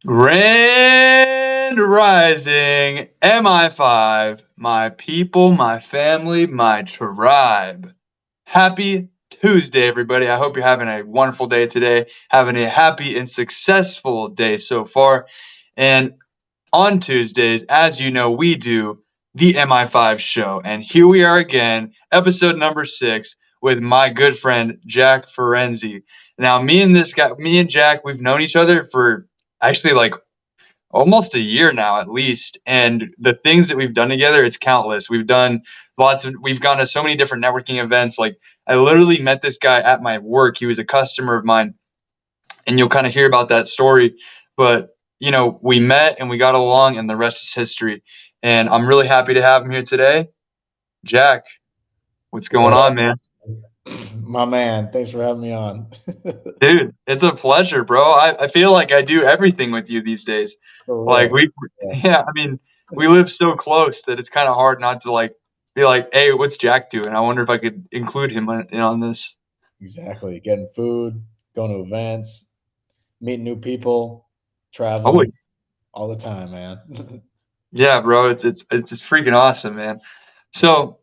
Grand Rising, Mi5, my people, my family, my tribe. Happy Tuesday, everybody. I hope you're having a wonderful day today, having a happy and successful day so far. And on Tuesdays, as you know, we do the MI5 show. And here we are again, episode number 6, with my good friend Jack Firenze. Now, me and Jack, we've known each other for actually like almost a year now at least, and the things that we've done together, it's countless. We've gone to so many different networking events. Like, I literally met this guy at my work. He was a customer of mine, and you'll kind of hear about that story. But we met and we got along, and the rest is history. And I'm really happy to have him here today. Jack, what's going What on, man? up, my man? Thanks for having me on. Dude, it's a pleasure, bro. I feel like I do everything with you these days. For Like, real. we Yeah, yeah, I mean, we live so close that it's kind of hard not to like be like, "Hey, what's Jack doing?" I wonder if I could include him on this. exactly. Getting food, going to events, meeting new people, traveling Always. all the time, man. Yeah, bro, it's just freaking awesome, man. Yeah. So,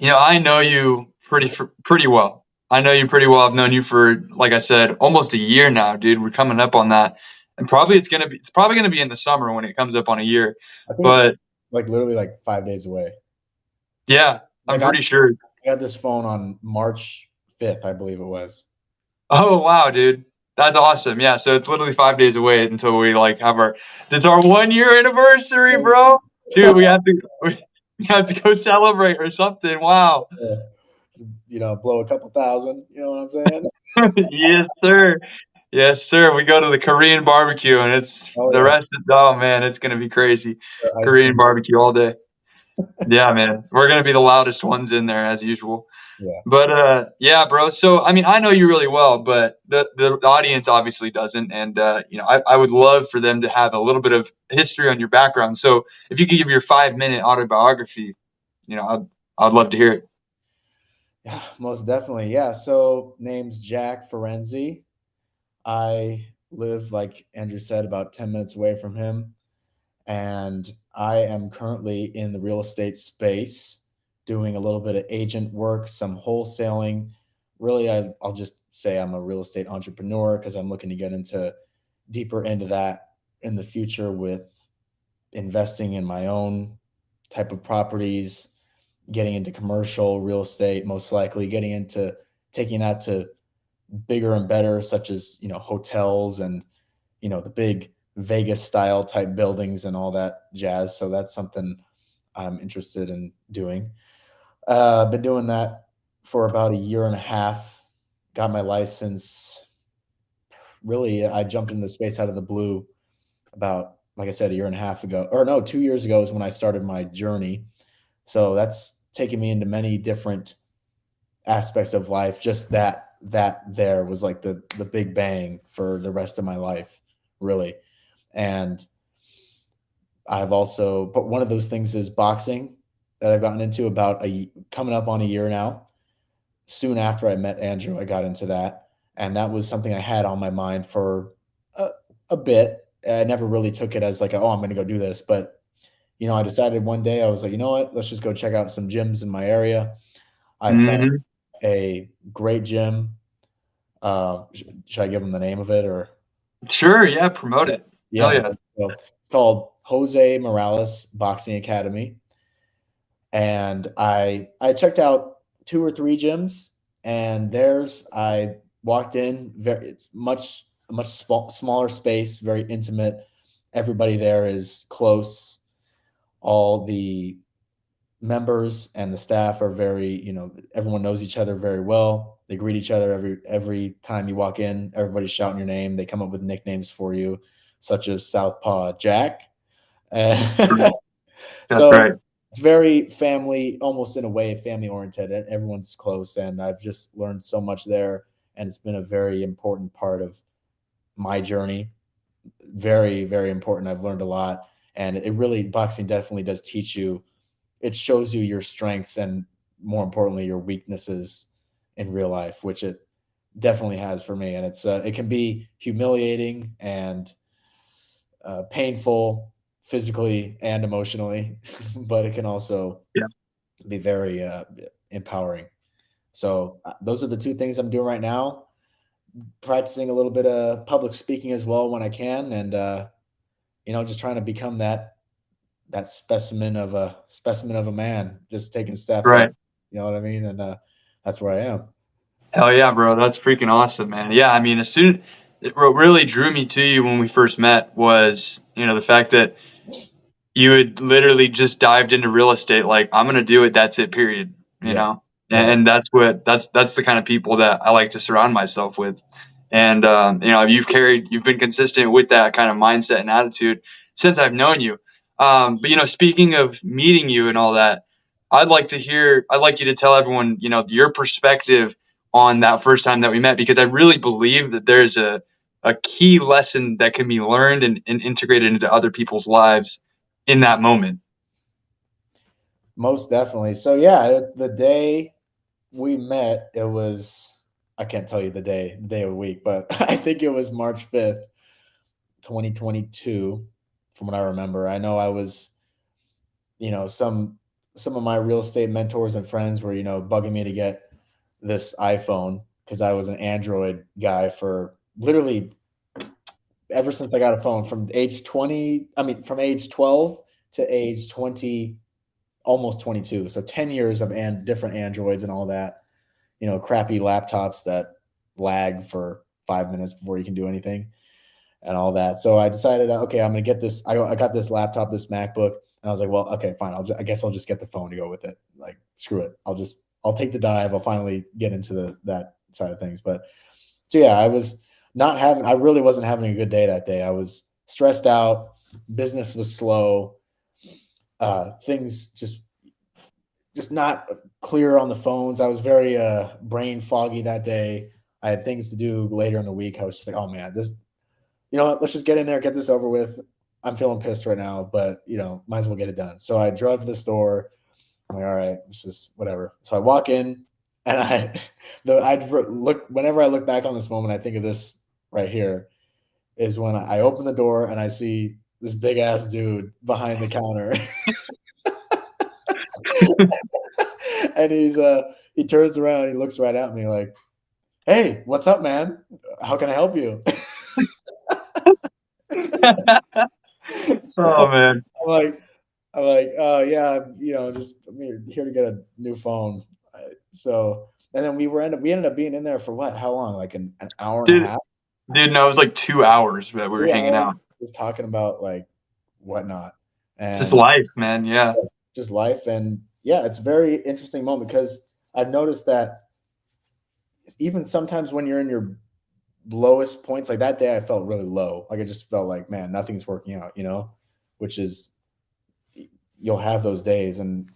I know you pretty well. I know you pretty well. I've known you for, like I said, almost a year now, dude. We're coming up on that. And it's probably gonna be in the summer when it comes up on a year. I think it's But like literally like 5 days away. yeah, I'm Like I pretty sure. got this phone on March 5th, I believe it was. Oh, wow, dude. That's awesome. Yeah, so it's literally 5 days away until we, like, have our it's our 1-year anniversary, bro. Dude, we have to go celebrate or something. Wow. Blow a couple thousand. You know what I'm saying? Yes, sir. Yes, sir. We go to the Korean barbecue, and it's Oh the yeah, rest of oh, man, it's gonna be crazy. the ice Korean cream. barbecue all day. Yeah, man. We're gonna be the loudest ones in there as usual. Yeah. But yeah, bro. So I mean, I know you really well, but the audience obviously doesn't, and I would love for them to have a little bit of history on your background. So if you could give your 5-minute autobiography, you know, I'd love to hear it. Yeah, most definitely. Yeah. So name's Jack Firenze. I live, like Andrew said, about 10 minutes away from him. And I am currently in the real estate space doing a little bit of agent work, some wholesaling. Really, I'll just say I'm a real estate entrepreneur because I'm looking to get deeper into that in the future with investing in my own type of properties, getting into commercial real estate, most likely getting into taking that to bigger and better, such as hotels and the big Vegas style type buildings and all that jazz. So that's something I'm interested in doing. I've been doing that for about a year and a half. Got my license. Really, I jumped into the space out of the blue about, like I said, a year and a half ago, or no, 2 years ago is when I started my journey. So that's taken me into many different aspects of life. Just that there was like the big bang for the rest of my life, really. And I've also, but one of those things is boxing that I've gotten into about coming up on a year now. Soon after I met Andrew, I got into that, and that was something I had on my mind for a, a bit. I never really took it as like, oh, I'm going to go do this, but I decided one day I was like, you know what, let's just go check out some gyms in my area. I found Hmm. a great gym. Should I give them the name of it or? Sure. Yeah. Promote Yeah, it. Hell yeah. yeah. So it's called Jose Morales Boxing Academy, and I checked out two or three gyms, and there's I walked in. It's much smaller space, very intimate. Everybody there is close. All the members and the staff are very, everyone knows each other very well. They greet each other every time you walk in. Everybody's shouting your name. They come up with nicknames for you, such as Southpaw Jack. That's So right. it's very family, almost in a way, family oriented. And everyone's close, and I've just learned so much there, and it's been a very important part of my journey. Very, very important. I've learned a lot, and it really boxing definitely does teach you. It shows you your strengths and, more importantly, your weaknesses in real life, which it definitely has for me. And it can be humiliating and painful physically and emotionally, but it can also Yeah. be very empowering. So those are the two things I'm doing right now. Practicing a little bit of public speaking as well when I can, and just trying to become that specimen of a man, just taking steps every, Right. you know what I mean? And that's where I am. Hell yeah, bro. That's freaking awesome, man. Yeah, I mean, what really drew me to you when we first met was, the fact that you had literally just dived into real estate like, "I'm gonna do it, that's it, period," you Yeah. know? Yep. And that's the kind of people that I like to surround myself with. And, you've been consistent with that kind of mindset and attitude since I've known you. But, speaking of meeting you and all that, I'd like you to tell everyone, your perspective on that first time that we met, because I really believe that there's a key lesson that can be learned and integrated into other people's lives in that moment. Most definitely. So yeah, the day we met, it was, I can't tell you the day of the week, but I think it was March 5th, 2022, from what I remember. I know I was, some of my real estate mentors and friends were, bugging me to get this iPhone because I was an Android guy for literally ever since I got a phone from age 20, I mean, from age 12 to age 20, almost 22. So 10 years of different Androids and all that, crappy laptops that lag for 5 minutes before you can do anything and all that. So I decided, okay, I'm going to get this. I got this laptop, this MacBook, and I was like, well, okay, fine. I guess I'll just get the phone to go with it. Like, screw it. I'll take the dive. I'll finally get into that side of things. But so yeah, I really wasn't having a good day that day. I was stressed out. Business was slow. Things just not clear on the phones. I was very brain foggy that day. I had things to do later in the week. I was just like, oh man, this, you know what? Let's just get in there, get this over with. I'm feeling pissed right now, but might as well get it done. So I drove to the store. I'm like, all right, it's just whatever. So I walk in, and I'd look whenever I look back on this moment, I think of this right here is when I open the door and I see this big ass dude behind the counter, and he turns around, he looks right at me like, "Hey, what's up, man? How can I help you?" Oh So man. I'm like, "Oh yeah, just I'm here to get a new phone." So and then we ended up being in there for what? How long? Like an hour and a Dude, half. no, it was like 2 hours that we were 2 hanging hours out. just talking about like whatnot, Just and life, man. Yeah. just life. And yeah, it's a very interesting moment because I've noticed that even sometimes when you're in your lowest points, like that day I felt really low. Like I just felt like, man, nothing's working out, which is, you'll have those days. And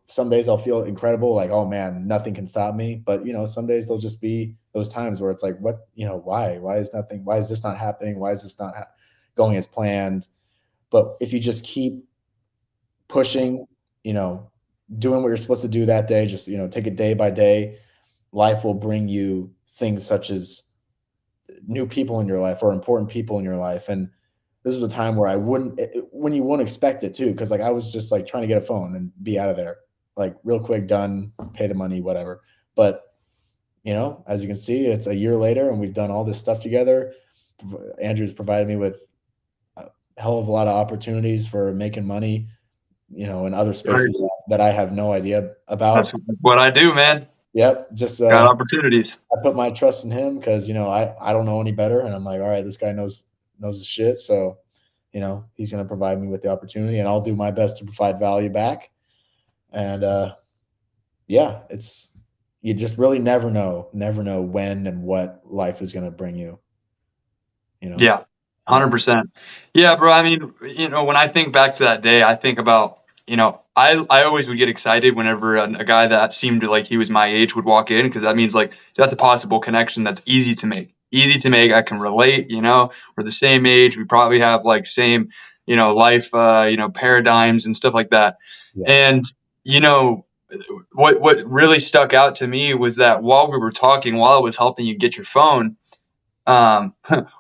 some days I'll feel incredible, like, oh man, nothing can stop me. But some days there'll just be those times where it's like, what, why is this not happening, why is this not going as planned? But if you just keep pushing, you know doing what you're supposed to do that day, just take it day by day, life will bring you things such as new people in your life or important people in your life. And this was a time where I wouldn't when you wouldn't expect it too, because like I was just like trying to get a phone and be out of there, like real quick, done, pay the money, whatever. But as you can see, it's a year later and we've done all this stuff together. Andrew's provided me with a hell of a lot of opportunities for making money, in other Right. spaces that I have no idea That's about. what I do, man. Yep, just Got opportunities. I put my trust in him because I don't know any better, and I'm like, all right, this guy knows his shit, so he's gonna provide me with the opportunity, and I'll do my best to provide value back. And yeah, it's you just really never know when and what life is gonna bring you. Yeah, Yeah, 100%. Yeah, bro. I mean, when I think back to that day, I think about, I always would get excited whenever a guy that seemed like he was my age would walk in, because that means like that's a possible connection that's easy to make. Easy to make. I can relate. We're the same age. We probably have like same, life, paradigms and stuff like that. yeah, And you know, what really stuck out to me was that while we were talking, while I was helping you get your phone, um,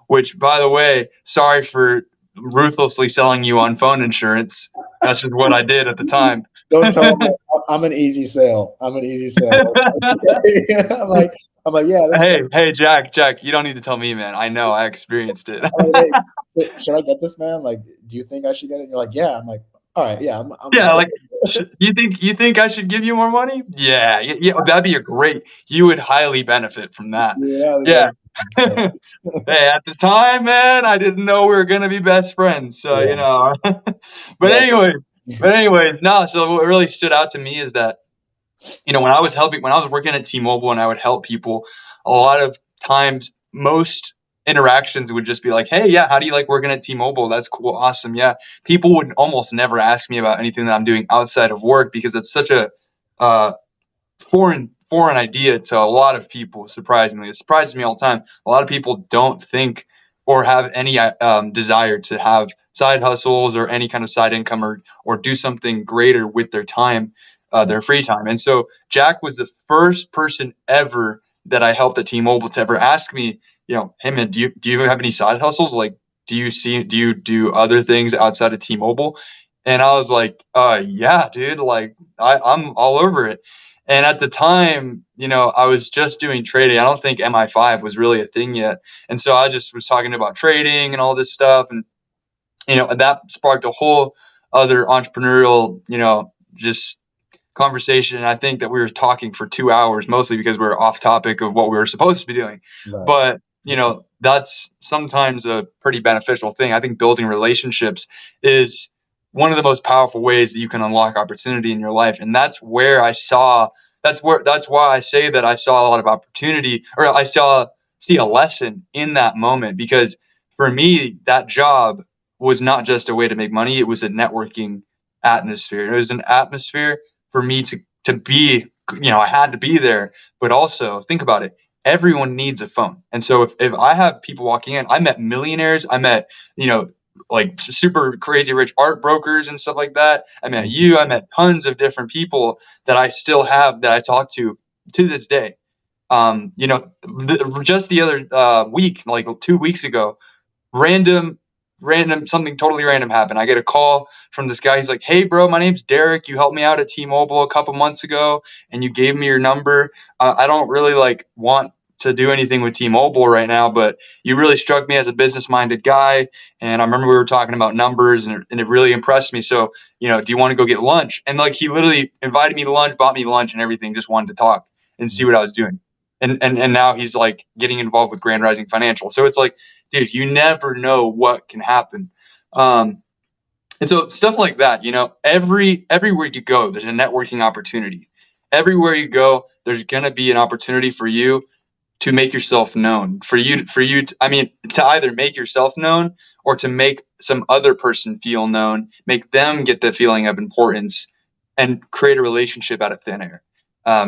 which, by the way, sorry for ruthlessly selling you on phone insurance. That's just what I did at the time. Don't tell them I'm an easy sale. I'm an easy sale. I'm like, yeah, this is. Hey, Jack, you don't need to tell me, man. I know, I experienced it. I'm like, hey, should I get this, man? Like, do you think I should get it? And you're like, yeah. I'm like, all right, yeah, I'm Yeah, good. like, you think I should give you more money? Yeah, yeah, that'd be a great. You would highly benefit from that. Yeah, Yeah. so, Hey, at the time, man, I didn't know we were gonna be best friends, so, yeah, but yeah, anyway, no, so what really stood out to me is that, when I was working at T-Mobile and I would help people, a lot of times, most interactions would just be like, "Hey, yeah, how do you like working at T-Mobile? That's cool, awesome, yeah." People would almost never ask me about anything that I'm doing outside of work because it's such a, uh, foreign idea to a lot of people. Surprisingly, it surprises me all the time. A lot of people don't think or have any desire to have side hustles or any kind of side income, or do something greater with their time, their free time. And so Jack was the first person ever that I helped at T-Mobile to ever ask me, "Hey man, do you have any side hustles? Like, do you do other things outside of T-Mobile?" And I was like, yeah, dude, like I'm all over it. And at the time, I was just doing trading. I don't think MI5 was really a thing yet. And so I just was talking about trading and all this stuff. And that sparked a whole other entrepreneurial, just conversation. And I think that we were talking for 2 hours, mostly because we were off topic of what we were supposed to be doing. right. But, that's sometimes a pretty beneficial thing. I think building relationships is one of the most powerful ways that you can unlock opportunity in your life. And that's why I say that I saw a lot of opportunity, or see a lesson in that moment, because for me, that job was not just a way to make money. It was a networking atmosphere. It was an atmosphere for me to be, I had to be there. But also think about it, everyone needs a phone. And so if I have people walking in, I met millionaires, I met, like super crazy rich art brokers and stuff like that. I met tons of different people that I still have, that I talk to this day. Just the other week, like 2 weeks ago, random something totally random happened. I get a call from this guy. He's like, "Hey bro, my name's Derek. You helped me out at T-Mobile a couple months ago and you gave me your number. I don't really like want to do anything with T-Mobile right now, but you really struck me as a business minded guy, and I remember we were talking about numbers, and it really impressed me. So, do you want to go get lunch?" And like, he literally invited me to lunch, bought me lunch and everything, just wanted to talk and see what I was doing. And now he's like getting involved with Grand Rising Financial. So it's like, dude, you never know what can happen. And so stuff like that, everywhere you go, there's a networking opportunity. Everywhere you go, there's gonna be an opportunity for you to make yourself known. To either make yourself known or to make some other person feel known, make them get the feeling of importance, and create a relationship out of thin air.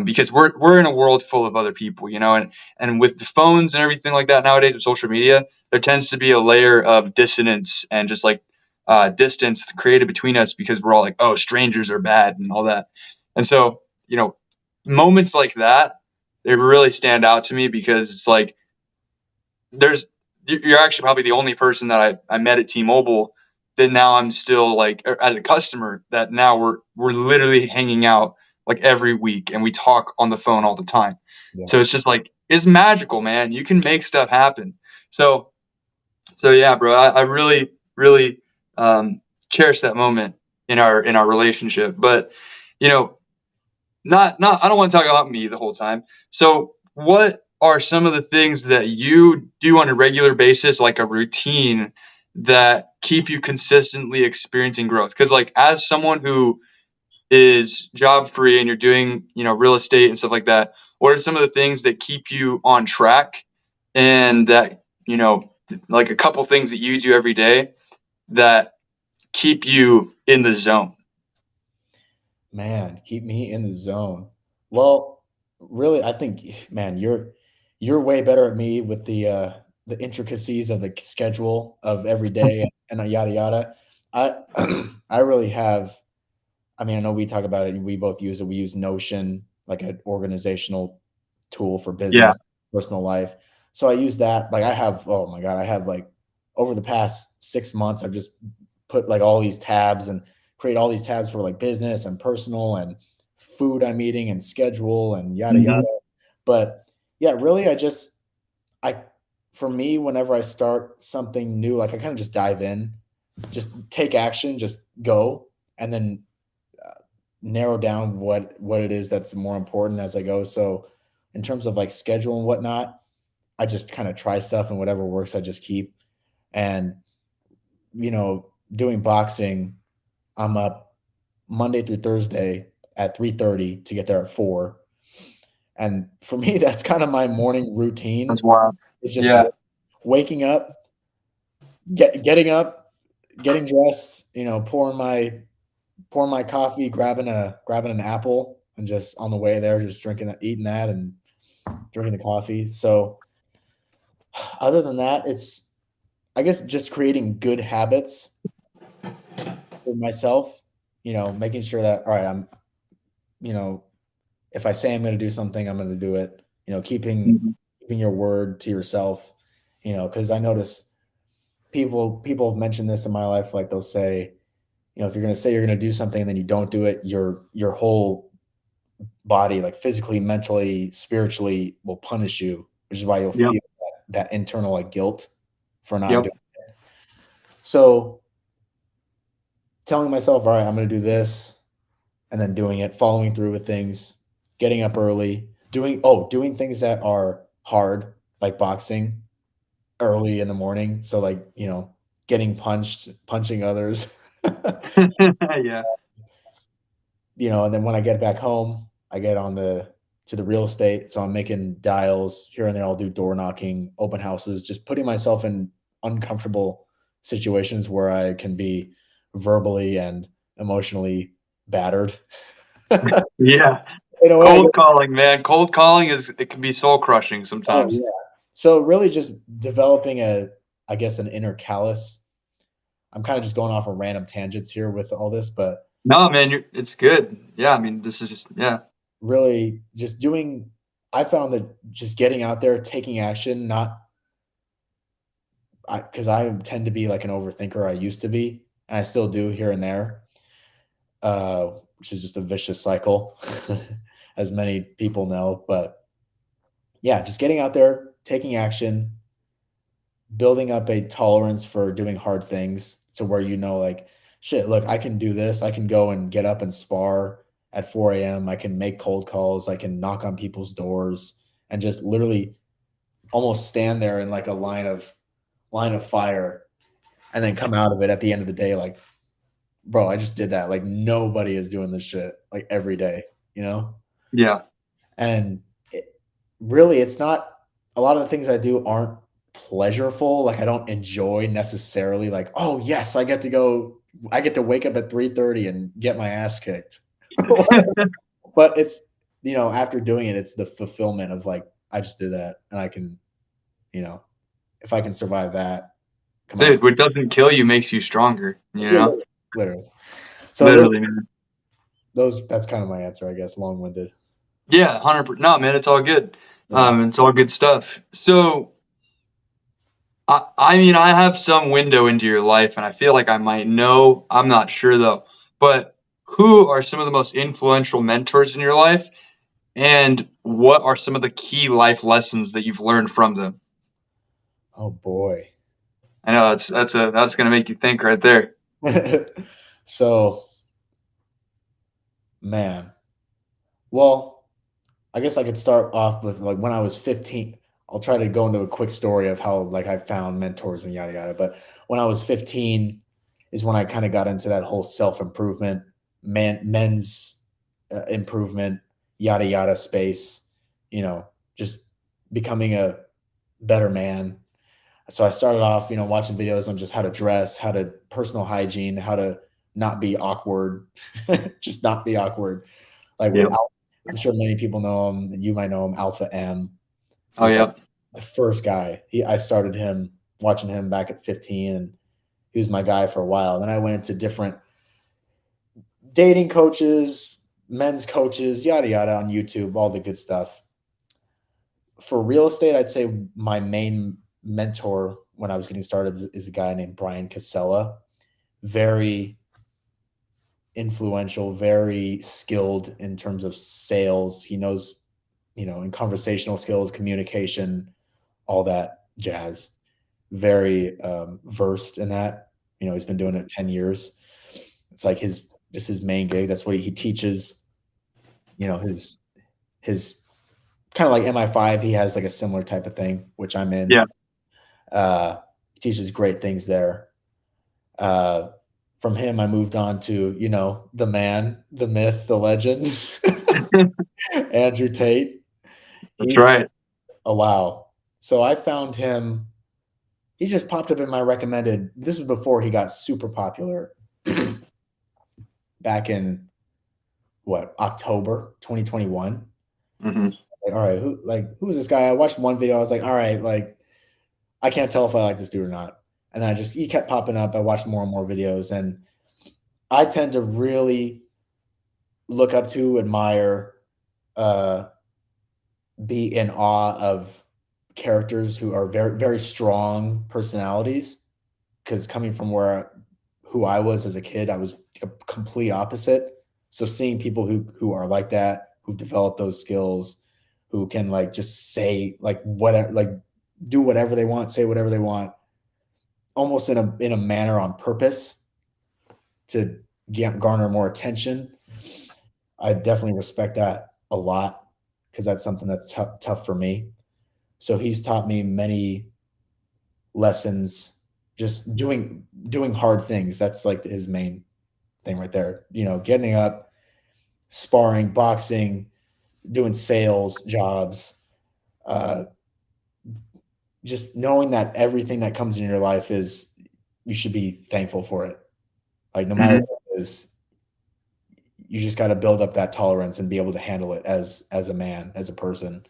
Because we're in a world full of other people, and with the phones and everything like that nowadays with social media, there tends to be a layer of dissonance and just like distance created between us, because we're all like, oh, strangers are bad and all that. And so, moments like that, they really stand out to me, because it's like, you're actually probably the only person that I met at T-Mobile that now I'm still like, as a customer, that now we're literally hanging out like every week, and we talk on the phone all the time. Yeah. So it's just like, it's magical, man. You can make stuff happen. So yeah, bro, I really, really cherish that moment in our relationship. But you know, not I don't want to talk about me the whole time. So what are some of the things that you do on a regular basis, like a routine, that keep you consistently experiencing growth? Because like, as someone who is job free and you're doing, real estate and stuff like that, what are some of the things that keep you on track, and that, like a couple things that you do every day that keep you in the zone? Man, keep me in the zone. Well, really, I think, man, you're way better at me with the intricacies of the schedule of every day and a yada yada. I I really have. I mean, I know we talk about it. We both use it. We use Notion, like an organizational tool for Yeah. business, personal life. So I use that. Like I have, oh my God, I have like over the past 6 months, I've just put like all these tabs and create all these tabs for like business and personal and food I'm eating and schedule and yada yada. Mhm. But yeah, really, I for me, whenever I start something new, like I kind of just dive in, just take action, just go, and then narrow down what it is that's more important as I go. So in terms of like schedule and whatnot, I just kind of try stuff and whatever works, I just keep. And doing boxing, I'm up Monday through Thursday at 3:30 to get there at 4. And for me, that's kind of my morning That's routine. wild. It's just Yeah. waking up, getting up, getting dressed, pouring my coffee, grabbing an apple, and just on the way there, just eating that, and drinking the coffee. So, other than that, it's I guess just creating good habits for myself. Making sure that all right, you know, if I say I'm going to do something, I'm going to do it. Mhm. Keeping your word to yourself. Because I notice people have mentioned this in my life. Like they'll say, if you're going to say you're going to do something and then you don't do it, your whole body, like physically, mentally, spiritually, will punish you, which is why you'll Yep. feel that internal like guilt for not doing Yep. it. So telling myself, all right, I'm going to do this, and then doing it, following through with things, getting up early, doing things that are hard, like boxing early in the morning. So like, getting punching others. Yeah. And then when I get back home, I get on the real estate. So I'm making dials here and there. I'll do door knocking, open houses, just putting myself in uncomfortable situations where I can be verbally and emotionally battered. Yeah. In a way, I Cold guess. calling, man. Cold calling it can be soul crushing Oh sometimes. yeah. So really, just developing I guess, an inner callus. I'm kind of just going off on random tangents here with all this, but No, man, it's good. Yeah, I mean, this is just yeah. really just doing. I found that just getting out there, taking action, not because I tend to be like an overthinker. I used to be, and I still do here and there, which is just a vicious cycle, as many people know. But yeah, just getting out there, taking action, building up a tolerance for doing hard things to where like, shit, look, I can do this. I can go and get up and spar at 4 a.m. I can make cold calls. I can knock on people's doors and just literally almost stand there in like a line of fire and then come out of it at the end of the day like, bro, I just did that. Like nobody is doing this shit like every day, you know? Yeah. And really, it's not a lot of the things I do aren't pleasurable. Like I don't enjoy necessarily like, oh yes, I get to wake up at 3:30 and get my ass kicked. But it's after doing it, it's the fulfillment of like, I just did that and I can, you know, if I can survive that, come out. Dude, what doesn't kill you makes you stronger, you Yeah, know? literally. So Literally, man. that's kind of my answer, I guess, long-winded. Yeah, 100%. No, man, it's all good. Yeah. It's all good stuff. So, I mean, I have some window into your life, and I feel like I might know. I'm not sure though. But who are some of the most influential mentors in your life, and what are some of the key life lessons that you've learned from them? Oh boy. I know that's gonna make you think right there. So, man. Well, I guess I could start off with like when I was 15. I'll try to go into a quick story of how like I found mentors and yada yada. But when I was 15 is when I kind of got into that whole self-improvement, men's improvement, yada yada space, just becoming a better man. So I started off, watching videos on just how to dress, how to personal hygiene, how to not be awkward, just not be awkward. Like Yeah. I'm sure many people know him, and you might know him. Alpha M. Oh He's like yeah. the first guy. I started watching him back at 15, and he was my guy for a while. Then I went into different dating coaches, men's coaches, yada yada on YouTube, all the good stuff. For real estate, I'd say my main mentor when I was getting started is a guy named Brian Casella. Very influential, very skilled in terms of sales. He knows, in conversational skills, communication, all that jazz. Very versed in that. He's been doing it 10 years. It's like his main gig. That's what he teaches. His kind of like MI5. He has like a similar type of thing, which I'm in. Yeah. He teaches great things there. From him, I moved on to, the man, the myth, the legend, Andrew Tate. That's He's right. wow. So I found him. He just popped up in my recommended. This was before he got super popular. Back in October 2021. Hmm. Like, all right, who is this guy? I watched one video. I was like, all right, like, I can't tell if I like this dude or not. And then he kept popping up. I watched more and more videos, and I tend to really look up to, admire, uh, be in awe of characters who are very, very strong personalities. Because coming from who I was as a kid, I was a complete opposite. So seeing people who are like that, who've developed those skills, who can like just say like whatever, like do whatever they want, say whatever they want, almost in a manner on purpose to garner more attention. I definitely respect that a lot because that's something that's tough for me. So he's taught me many lessons just doing hard things. That's like his main thing right there. Getting up, sparring, boxing, doing sales jobs, uh, just knowing that everything that comes in your life is you should be thankful for it. Like no matter Hmm. what it is, you just got to build up that tolerance and be able to handle it as a man, as a person,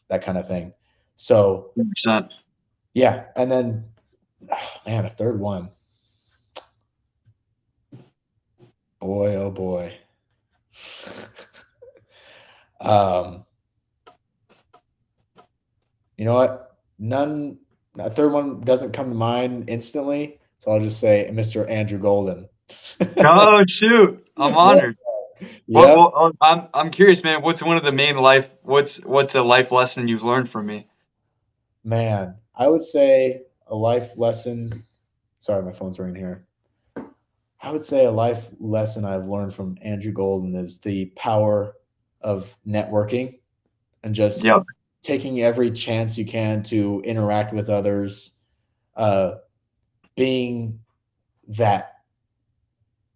that kind of thing. So 100%. yeah, and then man, a third one. Boy, oh boy. um, you know what? A third one doesn't come to mind instantly, so I'll just say Mr. Andrew Golden. Oh shoot! I'm Yeah. honored. What? Yep, I'm curious, man. What's one of the main life? What's a life lesson you've learned from me? man. I would say a life lesson. Sorry, my phone's ringing here. I would say a life lesson I've learned from Andrew Golden is the power of networking and just Yep. taking every chance you can to interact with others, uh, being that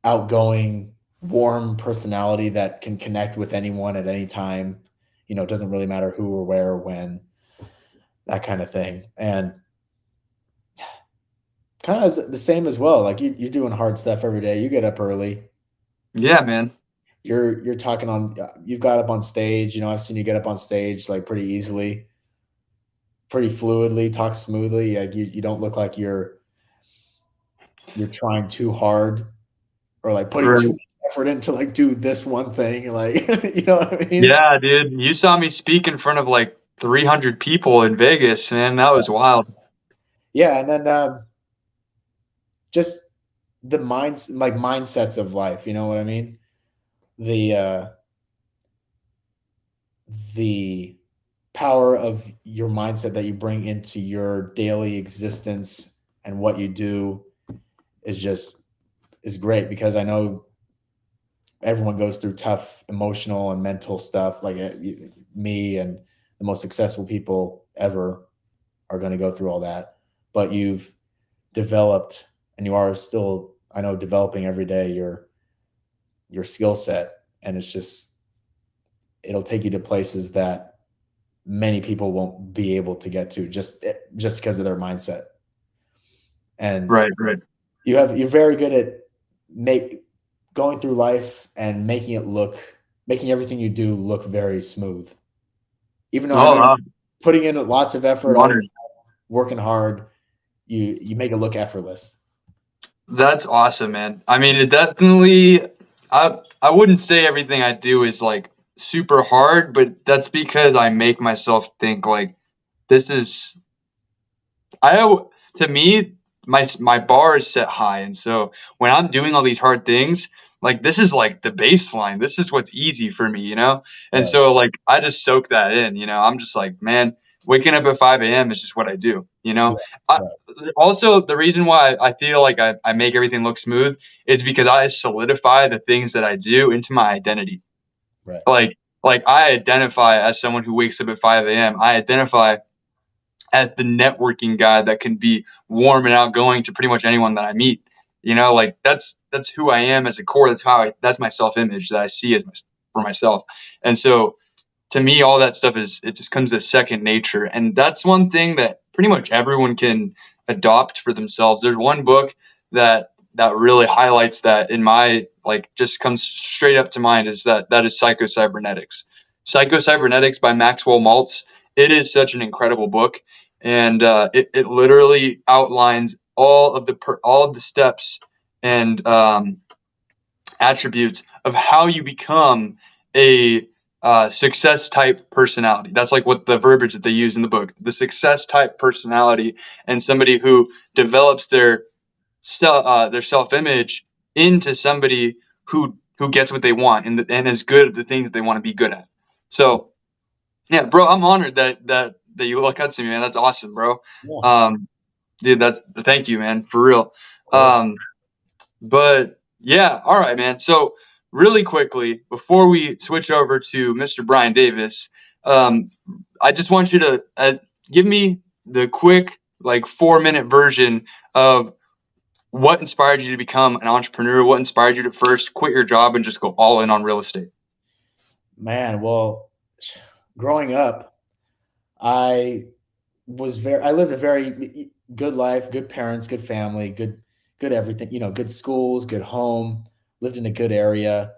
outgoing, warm personality that can connect with anyone at any time. It doesn't really matter who or where or when, that kind of thing. And kind of the same as well. Like you're doing hard stuff every day. You get up early. Yeah, man. You're talking on. You've got up on stage. I've seen you get up on stage like pretty easily, pretty fluidly, talk smoothly. Like you don't look like you're trying too hard or like putting too Right. much effort into like do this one thing. Like you know what I mean? Yeah, dude. You saw me speak in front of like 300 people in Vegas, man. That was wild. Yeah, and then just mindsets of life. You know what I mean? The uh, the power of your mindset that you bring into your daily existence and what you do is great because I know everyone goes through tough emotional and mental stuff like me and the most successful people ever are going to go through all that, but you've developed and you are still, I know, developing every day your skill set, and it'll take you to places that many people won't be able to get to just because of their mindset. And Right, right. you're very good at make going through life and making everything you do look very smooth. Even though I know Oh, you're putting in lots of effort I'm all the honored. time, working hard, you make it look effortless. That's awesome, man. I mean, it definitely. I wouldn't say everything I do is like super hard, but that's because I make myself think like this is To me, my bar is set high, and so when I'm doing all these hard things, like this is like the baseline. This is what's easy for me, you know. And Right. so like I just soak that in, you know. I'm just like, man, waking up at 5 a.m. is just what I do, you Yeah. know. I, Right. also, the reason why I feel like I make everything look smooth is because I solidify the things that I do into my identity. Right. Like I identify as someone who wakes up at 5 a.m. I identify as the networking guy that can be warm and outgoing to pretty much anyone that I meet. You know, like that's who I am as a core. That's my self image that I see for myself. And so to me, all that stuff it just comes as second nature, and that's one thing that pretty much everyone can adopt for themselves. There's one book that really highlights that in my like just comes straight up to mind is that is Psycho-Cybernetics. Psycho-Cybernetics by Maxwell Maltz. It is such an incredible book, and it literally outlines all of the steps and attributes of how you become a success type personality. That's like what the verbiage that they use in the book. The success type personality, and somebody who develops their self image into somebody who gets what they want and is good at the things that they want to be good at. So yeah, bro, I'm honored that you look up to me, man. That's awesome, bro. Yeah. Um, dude, that's thank you, man, for real. Of course. Um, but yeah, all right, man. So really quickly before we switch over to Mr. Brian Davis, um, I just want you to give me the quick like 4 minute version of what inspired you to become an entrepreneur. What inspired you to first quit your job and just go all in on real estate? Man, well, growing up, I I lived a very good life, good parents, good family, good everything, good schools, good home, lived in a good area.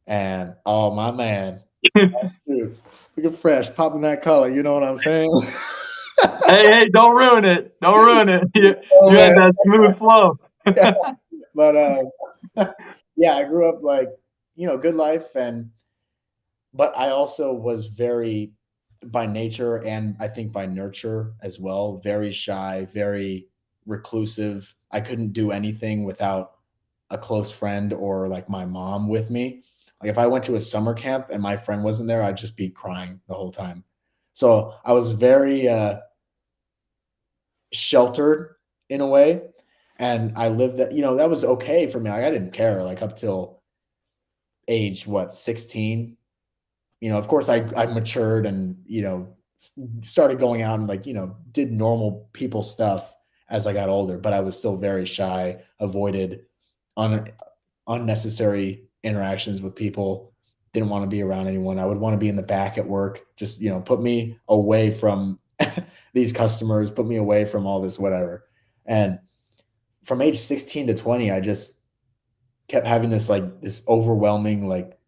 And oh my man, dude, looking fresh, popping that color, you know what I'm saying? Hey, don't ruin it. Don't ruin it. Oh You man. had that smooth flow. But yeah, I grew up like, good life, but I also was very, by nature and I think by nurture as well, very shy, very reclusive. I couldn't do anything without a close friend or like my mom with me. Like if I went to a summer camp and my friend wasn't there, I'd just be crying the whole time. So I was very sheltered in a way. And I lived that, that was okay for me. Like I didn't care like up till age, what, 16. Of course I matured and, started going out and like, did normal people stuff as I got older, but I was still very shy, avoided un- unnecessary interactions with people, didn't want to be around anyone. I would want to be in the back at work, just, put me away from these customers, put me away from all this whatever. And from age 16 to 20, I just kept having this overwhelming like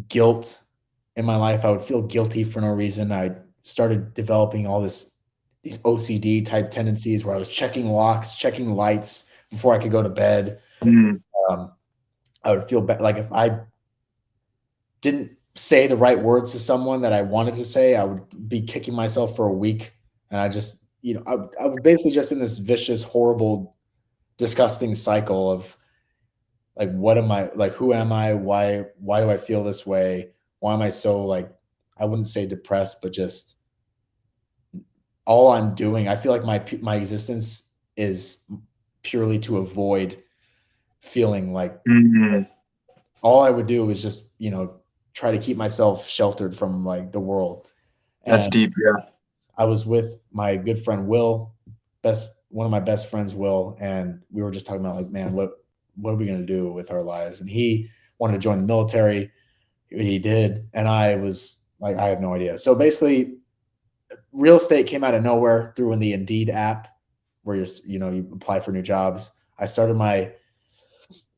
guilt in my life. I would feel guilty for no reason. I started developing all these OCD type tendencies where I was checking locks, checking lights before I could go to bed. Mm, Um, I would feel bad, like if I didn't say the right words to someone that I wanted to say, I would be kicking myself for a week, and I just, I was basically just in this vicious, horrible, disgusting cycle of like, what am I like? Who am I? Why do I feel this way? Why am I so like? I wouldn't say depressed, but just all I'm doing. I feel like my existence is purely to avoid feeling like mm, all I would do was just try to keep myself sheltered from like the world. that's And deep. Yeah. I was with my good friend Will, best one of my best friends, Will, and we were just talking about like, man, what are we gonna do with our lives? And he wanted to join the military. He did, and I was like, I have no idea. So basically, real estate came out of nowhere through in the Indeed app, where you apply for new jobs. I started my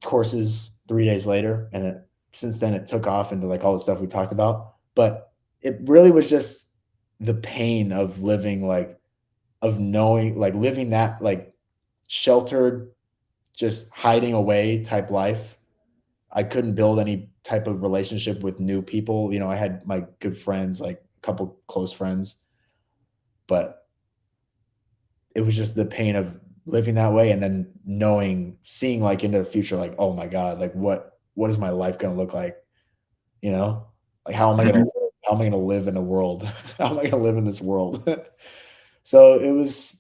courses 3 days later, and since then it took off into like all the stuff we talked about. But it really was just the pain of living like of knowing like living that like sheltered, just hiding away type life. I couldn't build any type of relationship with new people. I had my good friends, like a couple close friends, but it was just the pain of living that way and then seeing like into the future, like, oh my God, like what is my life gonna look like? You know? Like Mhm. how am I gonna live in a world? How am I gonna live in this world? So it was,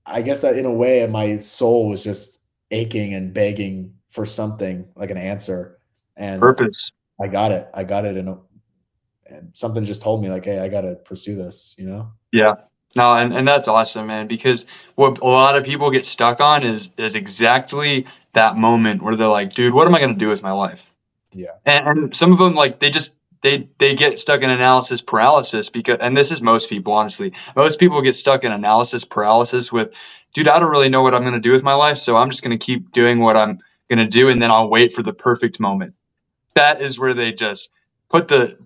I guess that in a way my soul was just aching and begging for something, like an answer. And Purpose. I got it. I got it and something just told me like, hey, I gotta pursue this, you know? Yeah. No, and that's awesome, man, because what a lot of people get stuck on is exactly that moment where they're like, "Dude, what am I gonna do with my life?" Yeah. And some of them, like, they get stuck in analysis paralysis because, and this is most people, honestly. Most people get stuck in analysis paralysis with, "Dude, I don't really know what I'm gonna do with my life, so I'm just gonna keep doing what I'm gonna do, and then I'll wait for the perfect moment." That is where they just put the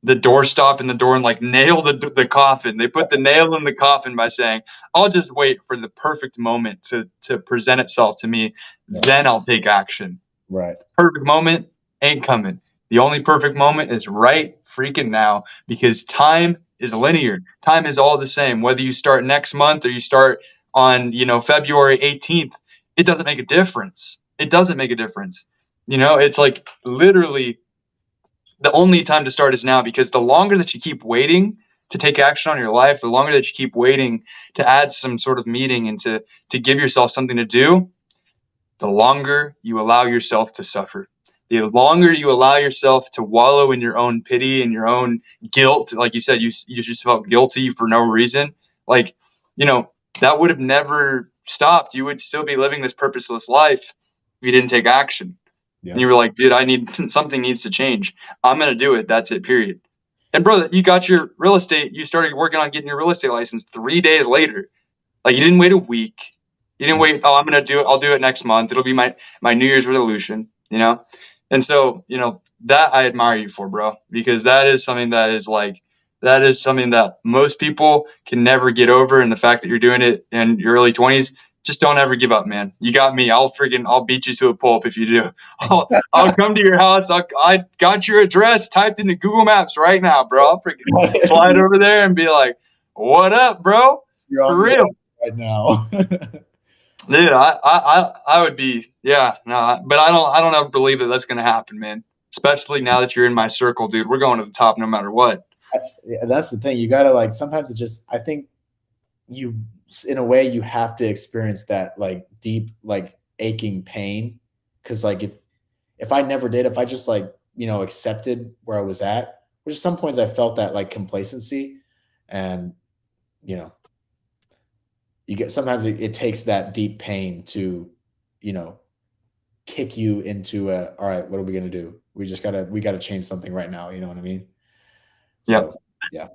doorstop in the door and like nail the coffin. They put the nail in the coffin by saying, "I'll just wait for the perfect moment to present itself to me, Yeah. then I'll take action." Right. Perfect moment ain't coming. The only perfect moment is right freaking now because time is linear. Time is all the same. Whether you start next month or you start on, February 18th, it doesn't make a difference. It doesn't make a difference. It's like literally the only time to start is now because the longer that you keep waiting to take action on your life, the longer that you keep waiting to add some sort of meaning and to give yourself something to do, the longer you allow yourself to suffer. The longer you allow yourself to wallow in your own pity and your own guilt, like you said, you just felt guilty for no reason. Like, you know, that would have never stopped. You would still be living this purposeless life if you didn't take action. And you Yep. were like, dude, I need something needs to change. I'm gonna do it. That's it, period. And brother, you got your real estate, you started working on getting your real estate license 3 days later. Like you didn't wait a week. You didn't Yeah. wait, oh, I'm gonna do it. I'll do it next month. It'll be my New Year's resolution. And so, that I admire you for, bro, because that is something that most people can never get over. And the fact that you're doing it in your early 20s, just don't ever give up, man. You got me. I'll beat you to a pulp if you do. I'll come to your house. I got your address typed into Google Maps right now, bro. I'll freaking slide over there and be like, what up, bro? You're For on the real. right now. Dude, I would be, yeah, no, but I don't ever believe that that's gonna happen, man. Especially now that you're in my circle, dude. We're going to the top no matter what. Yeah, that's the thing. You gotta like sometimes it just I think you in a way you have to experience that like deep like aching pain because like if I never did, if I just like accepted where I was at, which at some points I felt that like complacency, and you know you get sometimes it takes that deep pain to you know kick you into a all right, what are we gonna do? We gotta change something right now. You know what I mean? Yeah. So yeah.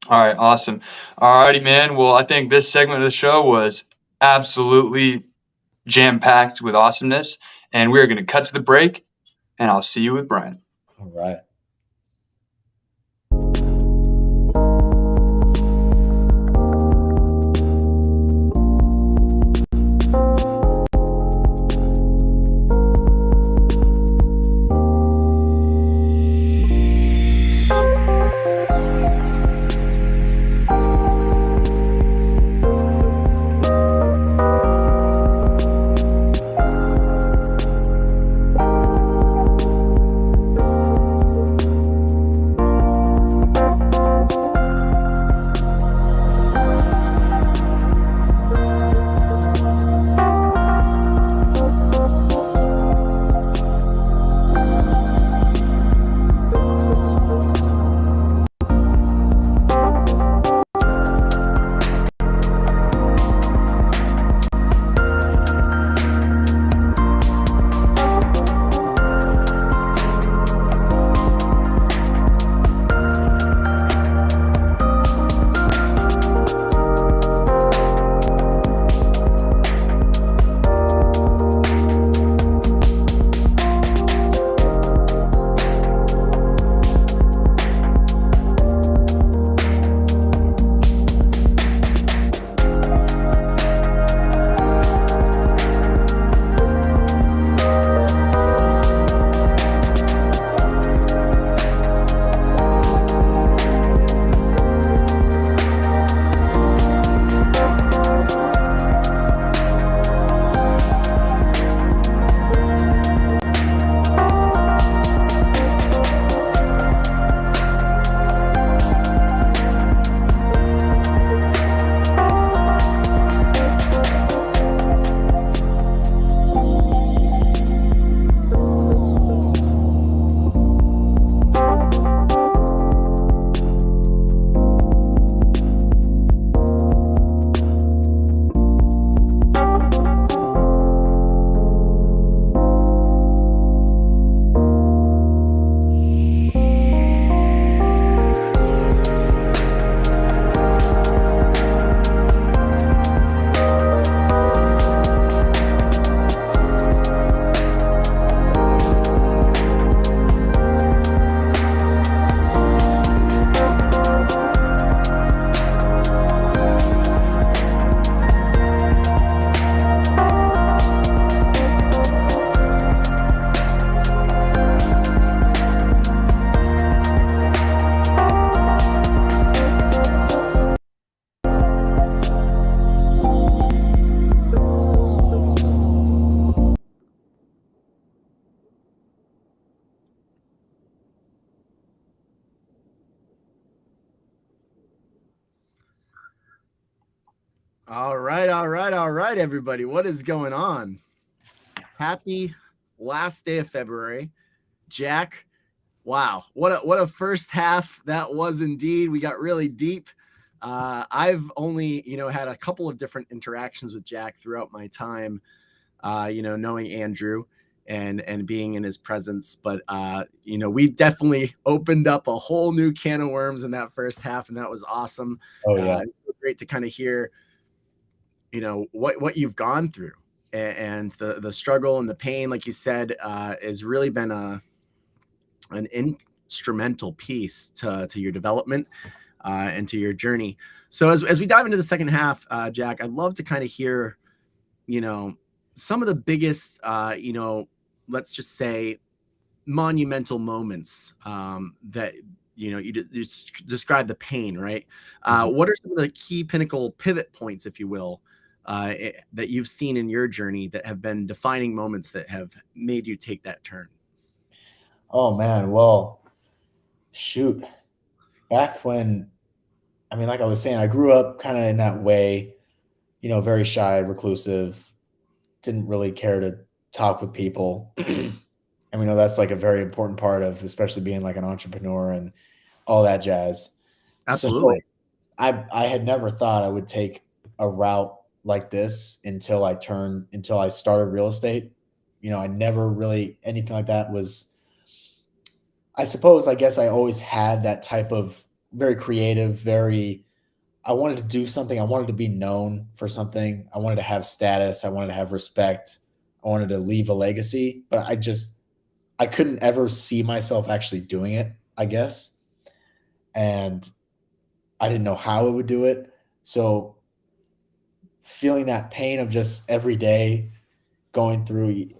All right, awesome. All righty, man. Well, I think this segment of the show was absolutely jam-packed with awesomeness. And we're gonna cut to the break, and I'll see you with Brian. All right. All right, everybody. What is going on? Happy last day of February. Jack, wow, what a first half that was indeed. We got really deep. I've only, had a couple of different interactions with Jack throughout my time, knowing Andrew and being in his presence. But we definitely opened up a whole new can of worms in that first half, and that was awesome. Oh yeah. It's so great to kind of hear what you've gone through and the struggle and the pain, like you said, has really been an instrumental piece to your development and to your journey. So as we dive into the second half, Jack, I'd love to kind of hear, some of the biggest, let's just say monumental moments that you describe the pain, right? What are some of the key pinnacle pivot points, if you will, that you've seen in your journey that have been defining moments that have made you take that turn? Oh man, well, shoot. Back when, I mean, like I was saying, I grew up kind of in that way, very shy, reclusive, didn't really care to talk with people. And we know that's like a very important part of especially being like an entrepreneur and all that jazz. So Absolutely. I had never thought I would take a route like this until I started real estate. I never really anything like that was I guess I always had that type of very creative, very I wanted to do something. I wanted to be known for something. I wanted to have status. I wanted to have respect. I wanted to leave a legacy, but I couldn't ever see myself actually doing it, I guess. And I didn't know how I would do it. So feeling that pain of just every day going through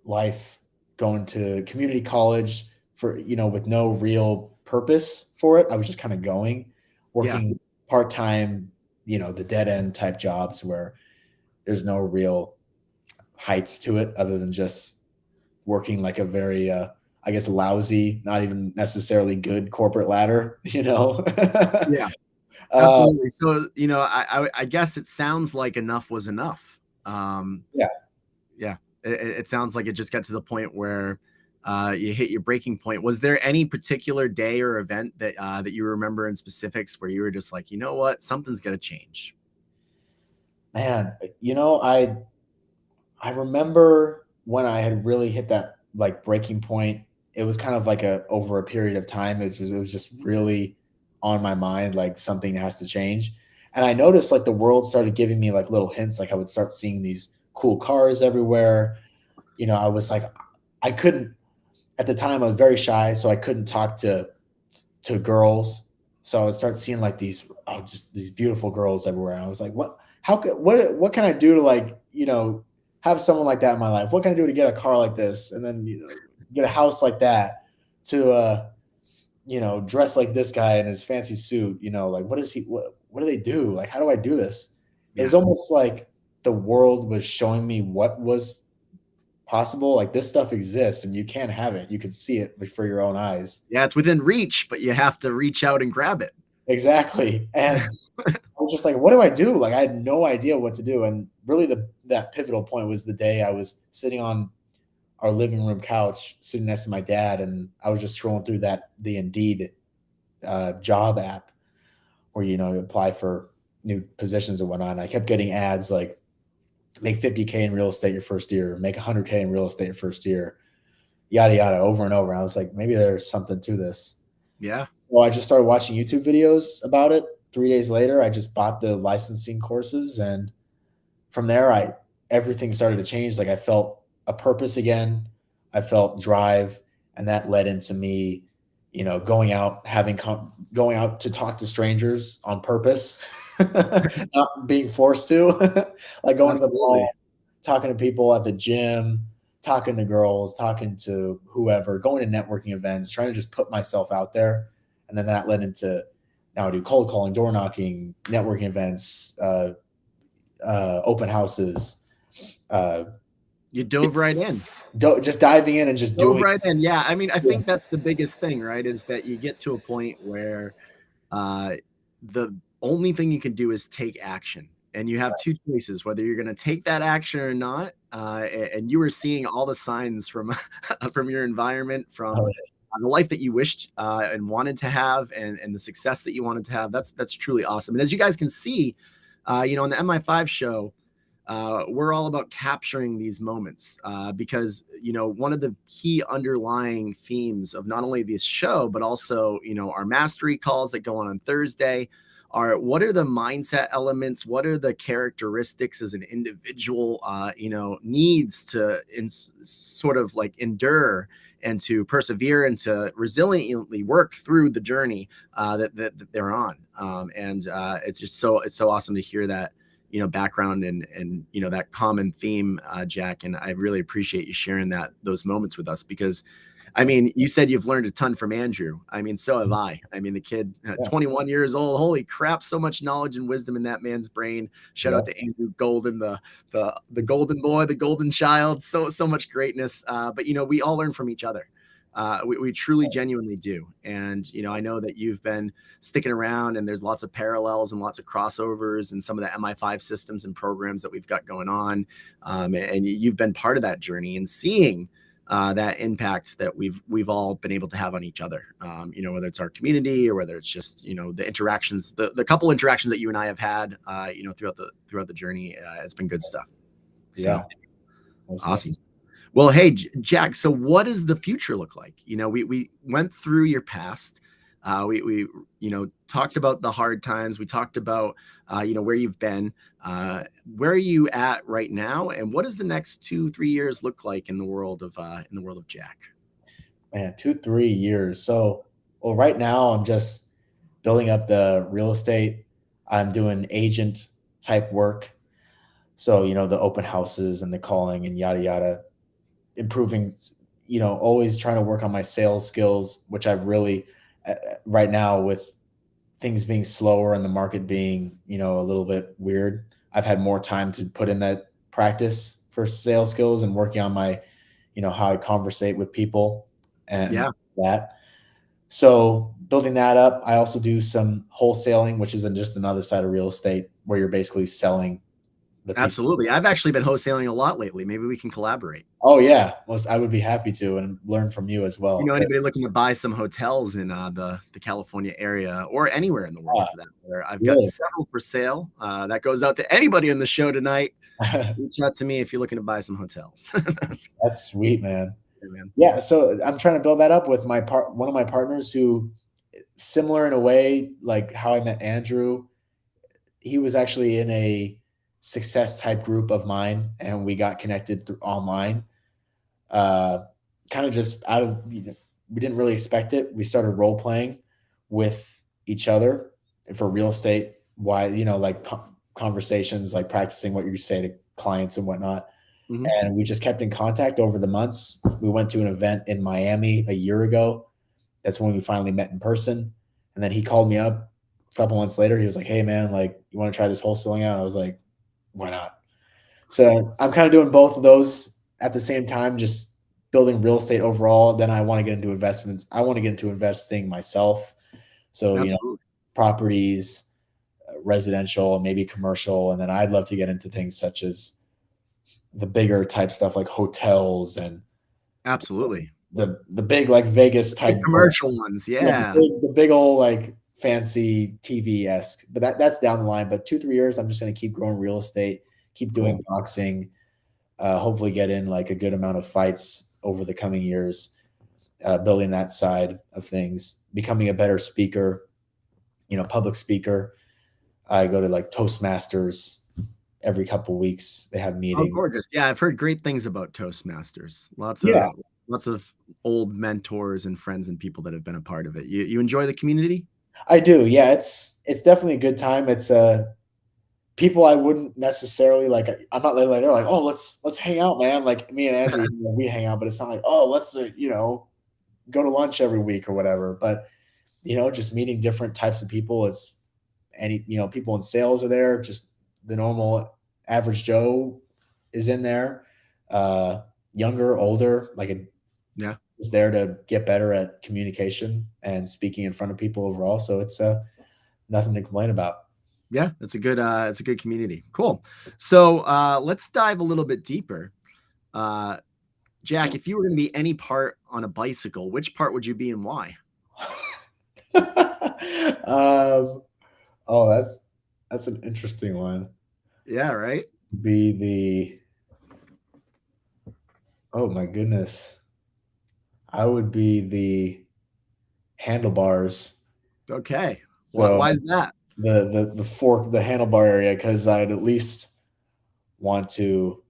life, going to community college for, with no real purpose for it. I was just kind of going, Yeah. working part time, the dead end type jobs where there's no real heights to it other than just working like a very, I guess, lousy, not even necessarily good corporate ladder, Yeah. uh, Absolutely. So, I guess it sounds like enough was enough. yeah. Yeah, it sounds like it just got to the point where you hit your breaking point. Was there any particular day or event that you remember in specifics where you were just like, you know what, something's got to change? Man, I remember when I had really hit that like breaking point. It was kind of like over a period of time. It was just really on my mind, like something has to change. And I noticed like the world started giving me like little hints, like I would start seeing these cool cars everywhere. I was like, I couldn't at the time I was very shy, so I couldn't talk to girls. So I would start seeing like just these beautiful girls everywhere. And I was like, what can I do to like, have someone like that in my life? What can I do to get a car like this? And then, get a house like that to, dress like this guy in his fancy suit, like what do they do? Like, how do I do this? It was Yeah. almost like the world was showing me what was possible. Like this stuff exists and you can have it. You can see it before your own eyes. Yeah, it's within reach, but you have to reach out and grab it. Exactly. And I was just like, what do I do? Like I had no idea what to do. And really that pivotal point was the day I was sitting on our living room couch, sitting next to my dad, and I was just scrolling through the Indeed job app where you apply for new positions and whatnot. And I kept getting ads like make 50K in real estate your first year, make 100K in real estate your first year, yada yada, over and over. And I was like, maybe there's something to this. Yeah. Well, I just started watching YouTube videos about it. 3 days later, I just bought the licensing courses, and from there, I everything started to change. Like I felt a purpose again. I felt drive, and that led into me, going out to talk to strangers on purpose, not being forced to, like going to the Absolutely. mall, talking to people at the gym, talking to girls, talking to whoever, going to networking events, trying to just put myself out there. And then that led into now I do cold calling, door knocking, networking events, open houses, uh, You dove right in. just diving in and just Dove doing. right in. Yeah. I mean, I think that's the biggest thing, right? Is that you get to a point where the only thing you can do is take action. and you have two choices, whether you're going to take that action or not. And you were seeing all the signs from from your environment, from the life that you wished and wanted to have, and the success that you wanted to have. That's truly awesome. And as you guys can see, on the Mi5 show, we're all about capturing these moments because one of the key underlying themes of not only this show but also our mastery calls that go on Thursday are, what are the mindset elements, what are the characteristics as an individual needs to sort of like endure and to persevere and to resiliently work through the journey that they're on. And it's so awesome to hear that background and that common theme, Jack. And I really appreciate you sharing those moments with us, because I mean, you said you've learned a ton from Andrew. I mean, so have I. I mean, the kid, 21 years old, holy crap, so much knowledge and wisdom in that man's brain. Shout out to Andrew Golden, the golden boy, the golden child. So much greatness. But we all learn from each other. We truly, genuinely do. And, I know that you've been sticking around, and there's lots of parallels and lots of crossovers and some of the Mi5 systems and programs that we've got going on. And you've been part of that journey and seeing that impact that we've all been able to have on each other, whether it's our community or whether it's just, the interactions, the couple interactions that you and I have had, throughout the journey. It's been good stuff. So, awesome. Well, hey, Jack, so what does the future look like? We went through your past. We talked about the hard times. We talked about, where you've been. Where are you at right now? And what does the next 2-3 years look like in the world of Jack? Man, 2-3 years. So, well, right now I'm just building up the real estate. I'm doing agent type work. So, the open houses and the calling and yada, yada, improving, always trying to work on my sales skills, which I've really, right now with things being slower and the market being, a little bit weird, I've had more time to put in that practice for sales skills and working on my, how I conversate with people and that. So building that up, I also do some wholesaling, which is just another side of real estate where you're basically selling the Absolutely. I've actually been wholesaling a lot lately. Maybe we can collaborate. Oh yeah, I would be happy to and learn from you as well. Anybody looking to buy some hotels in the California area or anywhere in the world for that matter? I've got several for sale. That goes out to anybody in the show tonight. Reach out to me if you're looking to buy some hotels. That's sweet, man. Yeah, so I'm trying to build that up with one of my partners who, similar in a way, like how I met Andrew. He was actually in a success type group of mine, and we got connected through online. Kind of just out of, we didn't really expect it. We started role playing with each other for real estate. Why, like conversations, like practicing what you say to clients and whatnot. Mm-hmm. And we just kept in contact over the months. We went to an event in Miami a year ago. That's when we finally met in person. And then he called me up a couple months later. He was like, "Hey man, like, you want to try this wholesaling out?" I was like, "Why not?" So I'm kind of doing both of those at the same time, just building real estate overall. Then I want to get into investments. I want to get into investing myself. So, properties, residential, maybe commercial. And then I'd love to get into things such as the bigger type stuff like hotels and absolutely the big like Vegas type commercial ones. Yeah. The big old like fancy TV-esque, but that's down the line. But 2-3 years, I'm just going to keep growing real estate, keep doing boxing, hopefully get in like a good amount of fights over the coming years, building that side of things, becoming a better speaker, public speaker. I go to like Toastmasters every couple of weeks. They have meetings. Oh, gorgeous. Yeah, I've heard great things about Toastmasters. Lots of old mentors and friends and people that have been a part of it. You enjoy the community? I do. Yeah, it's definitely a good time. It's people I wouldn't necessarily like. I'm not like they're like, "Oh, let's hang out, man." Like me and Andrew, we hang out, but it's not like, "Oh, let's go to lunch every week or whatever." But just meeting different types of people. It's people in sales are there. Just the normal average Joe is in there. Younger, older, is there to get better at communication and speaking in front of people overall. So it's nothing to complain about. Yeah, it's a good community. Cool. So let's dive a little bit deeper. Jack, if you were going to be any part on a bicycle, which part would you be and why? Oh, that's an interesting one. Yeah, right. Oh my goodness. I would be the handlebars. Okay. So Why is that? the fork, the handlebar area, because I'd at least want to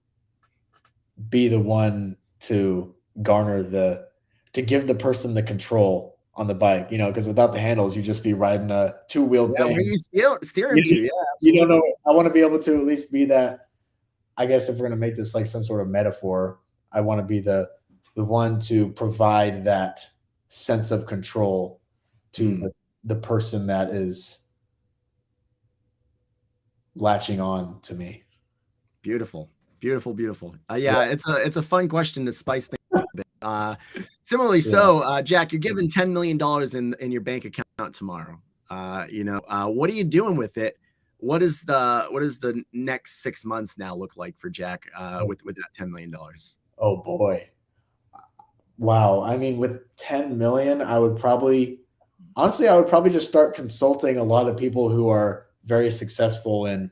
be the one to to give the person the control on the bike, because without the handles, you'd just be riding a two-wheeled Yeah, where thing. you steering to? You, Yeah, you don't absolutely. know. I want to be able to at least be that. I guess if we're gonna make this like some sort of metaphor, I want to be the one to provide that sense of control to the person that is latching on to me. Beautiful, beautiful, beautiful. Yeah. Yeah, it's a fun question to spice things up a bit. Similarly, Yeah. so Jack, you're given $10 million in your bank account tomorrow. What are you doing with it? What is the next 6 months now look like for Jack with that $10 million? Oh boy. Wow. I mean, with 10 million, I would probably just start consulting a lot of people who are very successful in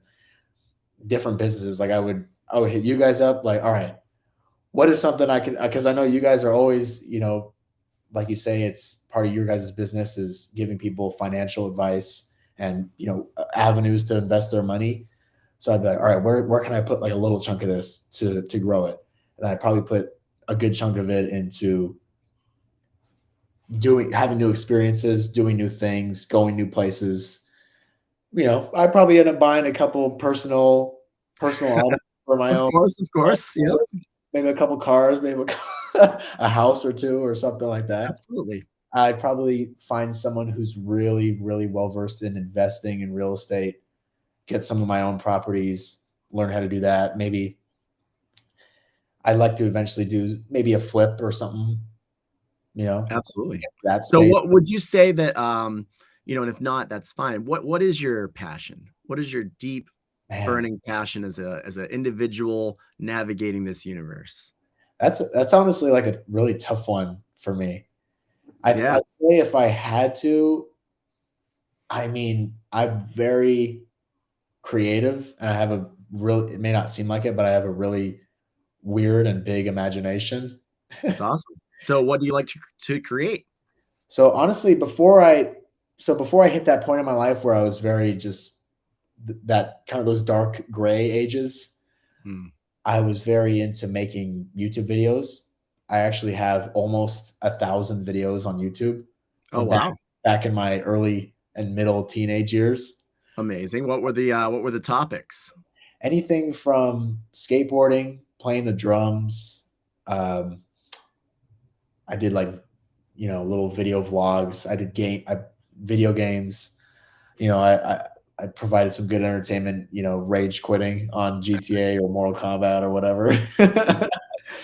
different businesses. Like I would hit you guys up like, all right, what is something I can, because I know you guys are always, like you say, it's part of your guys' business is giving people financial advice and, avenues to invest their money. So I'd be like, all right, where can I put like a little chunk of this to grow it? And I'd probably put a good chunk of it into having new experiences, doing new things, going new places. I probably end up buying a couple personal items for my own. Of course. Yep. Maybe a couple cars, maybe a house or two or something like that. Absolutely. I'd probably find someone who's really, really well versed in investing in real estate, get some of my own properties, learn how to do that. Maybe I'd like to eventually do maybe a flip or something, Absolutely. That So space. what would you say that and if not, that's fine. What is your passion? What is your deep Man, burning passion as an individual navigating this universe? that's honestly like a really tough one for me. Yeah. I'd say if I had to, I mean, I'm very creative and I have it may not seem like it, but I have a really weird and big imagination. That's awesome. So what do you like to create? So honestly, before I hit that point in my life where I was very just that kind of those dark gray ages, I was very into making YouTube videos. I actually have almost 1,000 videos on YouTube from back in my early and middle teenage years. Amazing. What were the topics? Anything from skateboarding, playing the drums. I did like, little video vlogs. I did video games. I provided some good entertainment, rage quitting on GTA or Mortal Kombat or whatever.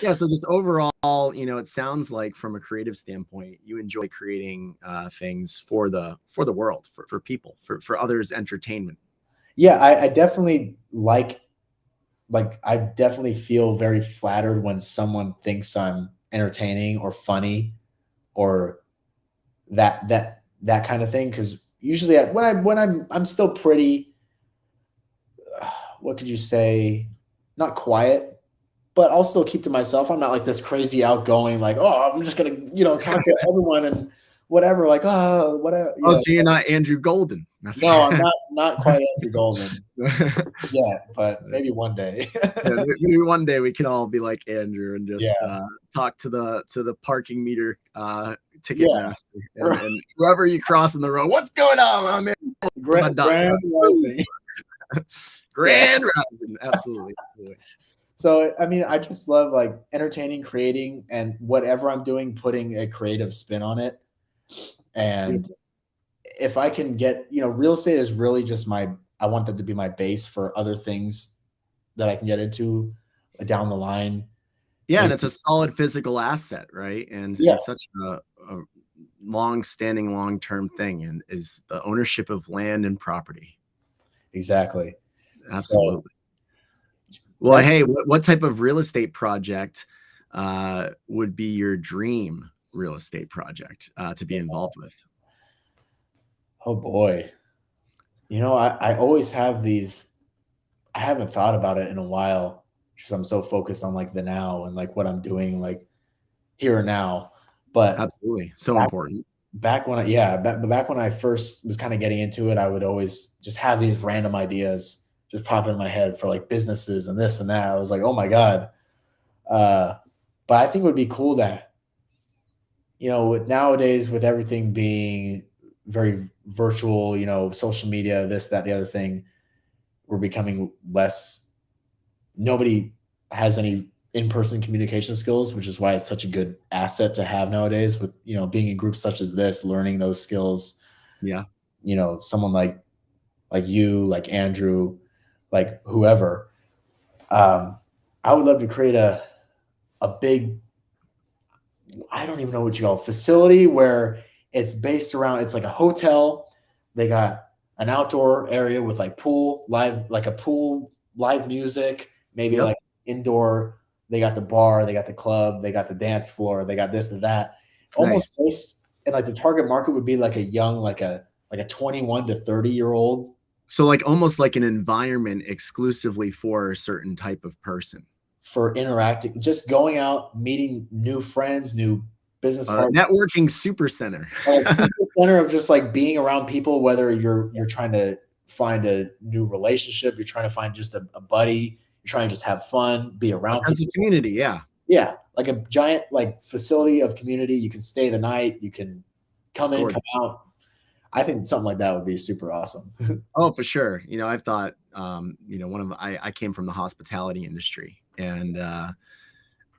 Yeah, so just overall, it sounds like from a creative standpoint, you enjoy creating things for the world, for people, for others' entertainment. Yeah, I definitely I definitely feel very flattered when someone thinks I'm entertaining or funny or that kind of thing. Because usually when I'm still pretty, what could you say? Not quiet, but I'll still keep to myself. I'm not like this crazy outgoing, like, oh, I'm just gonna, talk to everyone and whatever, like, oh, whatever. So you're not Andrew Golden. No, I'm not quite Andrew Golden yet, but maybe one day. Maybe one day we can all be like Andrew and just talk to the parking meter ticket master and whoever you cross in the road. What's going on, man? Grand Rising. Grand Rising. Absolutely. So, I mean, I just love like entertaining, creating, and whatever I'm doing, putting a creative spin on it. And if I can get, real estate is really just I want that to be my base for other things that I can get into down the line. Yeah, and it's a solid physical asset, right? And it's such a long-standing, long-term thing, and is the ownership of land and property. Exactly. Absolutely. So Well, hey, what type of real estate project would be your dream real estate project to be involved with? oh boy, I always have these. I haven't thought about it in a while because I'm so focused on like the now and like what I'm doing like here and now. But Absolutely. So back important. back when I yeah, back when I first was kind of getting into it, I would always just have these random ideas just pop in my head for like businesses and this and that. I was like, oh my God. Uh, but I think it would be cool that, with nowadays with everything being very virtual, social media, this, that, the other thing, we're becoming less nobody has any in-person communication skills, which is why it's such a good asset to have nowadays with, being in groups such as this, learning those skills, Yeah. someone like you, like Andrew, like whoever. Um, I would love to create a big, I don't even know what you call it, facility where it's based around, it's like a hotel. They got an outdoor area with like pool, live, like a pool, live music, maybe Yep. like indoor. They got the bar, they got the club, they got the dance floor, they got this and that. Almost Nice. based, and like the target market would be like a young, like a 21 to 30-year old So like almost like an environment exclusively for a certain type of person. for interacting, just going out, meeting new friends, new business partners. Networking super center. Like super center of just like being around people, whether you're trying to find a new relationship, you're trying to find just a buddy, you're trying to just have fun, be A around sense of people. community. Yeah. Yeah, like a giant like facility of community. You can stay the night, you can come in, come Gorgeous. out. I think something like that would be super awesome. Oh, for sure. I've thought, I came from the hospitality industry, and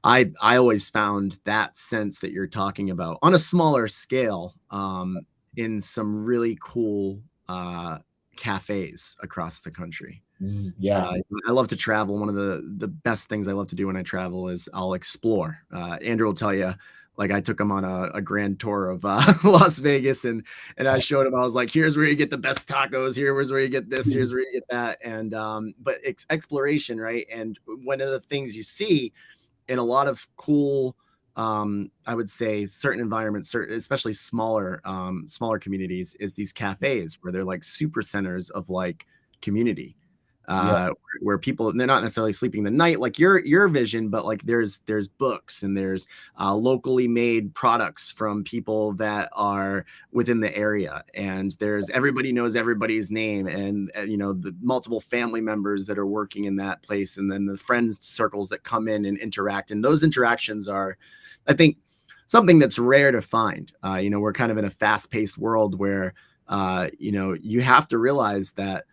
I always found that sense that you're talking about on a smaller scale in some really cool cafes across the country. Yeah. I love to travel. One of the best things I love to do when I travel is I'll explore. Andrew will tell you, like I took him on a grand tour of Las Vegas, and I showed him. I was like, "Here's where you get the best tacos. Here's where you get this. Here's where you get that." And but exploration, right? And one of the things you see in a lot of cool, I would say certain environments, especially smaller communities, is these cafes where they're like super centers of like community, Yeah. where people, they're not necessarily sleeping the night like your vision, but like there's books, and there's locally made products from people that are within the area, and there's everybody knows everybody's name, and the multiple family members that are working in that place, and then the friend circles that come in and interact, and those interactions are, I think, something that's rare to find. We're kind of in a fast-paced world where you have to realize that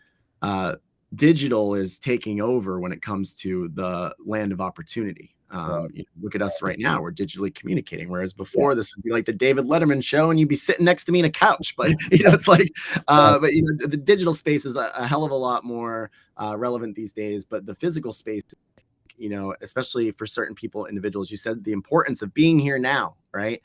digital is taking over when it comes to the land of opportunity. Look at us right now, we're digitally communicating, whereas before this would be like the David Letterman show and you'd be sitting next to me in a couch. But it's like but the digital space is a hell of a lot more relevant these days. But the physical space, especially for certain people, individuals, you said the importance of being here now, right?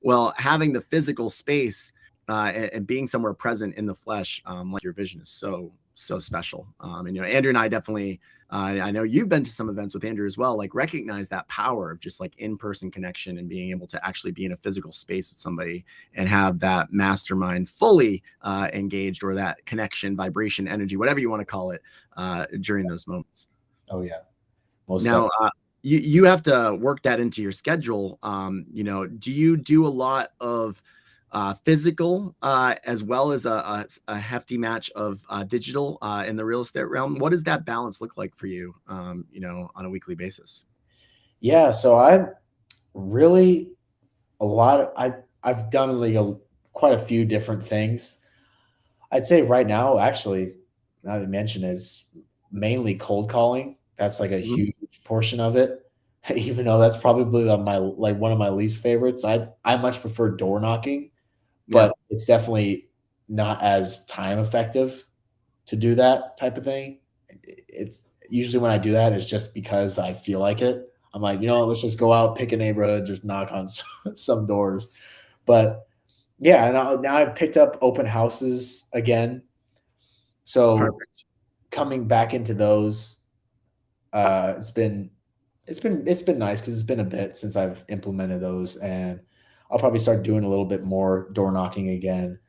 Well, having the physical space and being somewhere present in the flesh, like your vision, is so special. And Andrew and I definitely, I know you've been to some events with Andrew as well, like recognize that power of just like in-person connection and being able to actually be in a physical space with somebody and have that mastermind fully engaged, or that connection, vibration, energy, whatever you want to call it, during those moments. Oh yeah. Most Now, you have to work that into your schedule. Do you do a lot of physical as well as a hefty match of digital in the real estate realm? What does that balance look like for you, on a weekly basis? Yeah, so I'm really a lot of I've done like quite a few different things. I'd say right now, actually, now that you mention it, is mainly cold calling. That's like a Mhm. huge portion of it. Even though that's probably my like one of my least favorites. I much prefer door knocking, Yeah. but it's definitely not as time effective to do that type of thing. It's usually when I do that, it's just because I feel like it. I'm like, let's just go out, pick a neighborhood, just knock on some doors. But yeah, and now I've picked up open houses again. So Perfect. coming back into those, it's been nice because it's been a bit since I've implemented those, and I'll probably start doing a little bit more door knocking again,